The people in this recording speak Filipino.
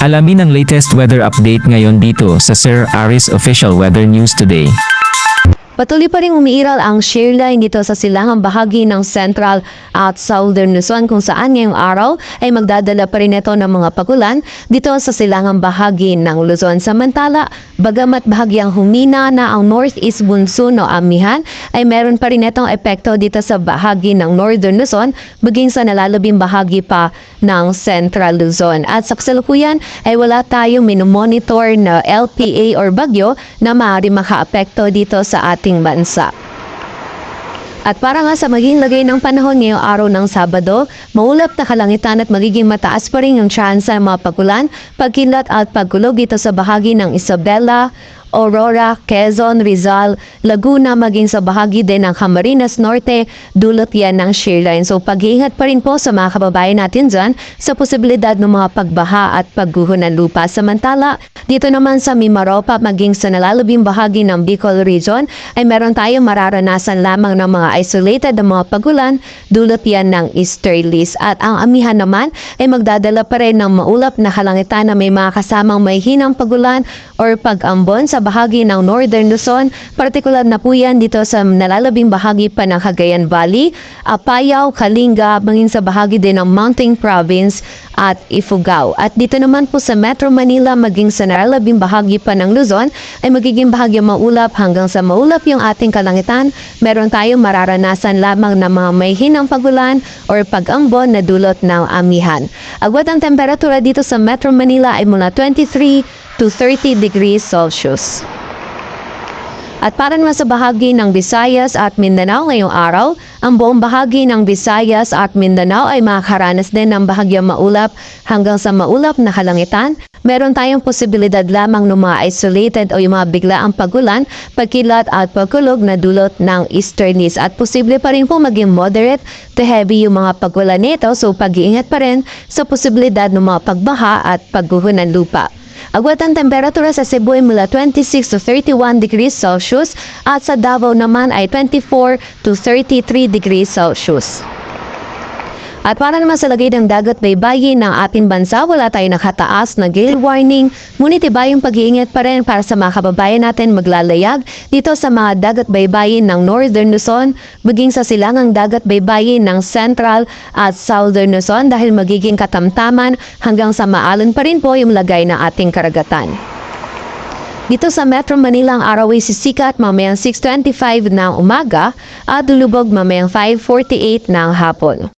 Alamin ang latest weather update ngayon dito sa Sir Aris Official Weather News Today. Patuloy pa rin umiiral ang shear line dito sa silangang bahagi ng Central at Southern Luzon kung saan ngayong araw ay magdadala pa rin ito ng mga pagulan dito sa silangang bahagi ng Luzon. Samantala, bagamat bahagyang humina na ang northeast monsoon o amihan, ay meron pa rin itong epekto dito sa bahagi ng Northern Luzon, maging sa nalalabing bahagi pa ng Central Luzon. At sa kasalukuyan ay wala tayong minomonitor na LPA or bagyo na maaari makaapekto dito sa ating bansa. At para nga sa maging lagay ng panahon ngayong araw ng Sabado, maulap na kalangitan at magiging mataas pa rin ang tsansa ng mga pagulan, pagkilat at pagkulog dito sa bahagi ng Isabela, Aurora, Quezon, Rizal, Laguna, maging sa bahagi din ng Camarines Norte, dulot yan ng shear line. So pag-iingat pa rin po sa mga kababayan natin dyan sa posibilidad ng mga pagbaha at pagguho ng lupa. Samantala, dito naman sa Mimaropa, maging sa nalalabing bahagi ng Bicol Region, ay meron tayong mararanasan lamang ng mga isolated na mga pagulan, dulot yan ng easterlies. At ang amihan naman ay magdadala pa rin ng maulap na kalangitan na may mga kasamang may hinang pagulan or pag-ambon sa bahagi ng Northern Luzon, partikular na po yan dito sa nalalabing bahagi pa ng Cagayan Valley, Apayao, Kalinga, maging sa bahagi din ng Mountain Province at Ifugao. At dito naman po sa Metro Manila, maging sa nalalabing bahagi pa ng Luzon, ay magiging bahagyang maulap hanggang sa maulap yung ating kalangitan. Meron tayong mararanasan lamang na mga may hinang pagulan or pag-ambon na dulot ng amihan. Agwat ang temperatura dito sa Metro Manila ay mula 23 to 30 degrees Celsius. At para naman sa bahagi ng Visayas at Mindanao ngayong araw, ang buong bahagi ng Visayas at Mindanao ay makakaranas din ng bahagyang maulap hanggang sa maulap na kalangitan. Meron tayong posibilidad lamang ng mga isolated o yung mga biglaang pagulan, pagkilat at pagkulog na dulot ng easterlies. At posible pa rin po maging moderate to heavy yung mga pagulan nito, so pag-iingat pa rin sa posibilidad ng mga pagbaha at pagguho ng lupa. Agwat ang temperatura sa Cebu ay mula 26 to 31 degrees Celsius at sa Davao naman ay 24 to 33 degrees Celsius. At para naman sa lagay ng dagat baybayin ng ating bansa, wala tayong nakataas na gale warning, ngunit iba yung pag-iingat pa rin para sa mga kababayan natin maglalayag dito sa mga dagat baybayin ng Northern Luzon, maging sa silangang dagat baybayin ng Central at Southern Luzon dahil magiging katamtaman hanggang sa maalon pa rin po yung lagay ng ating karagatan. Dito sa Metro Manila, ang araw ay sisikat mamayang 6:25 ng umaga at lulubog mamayang 5:48 ng hapon.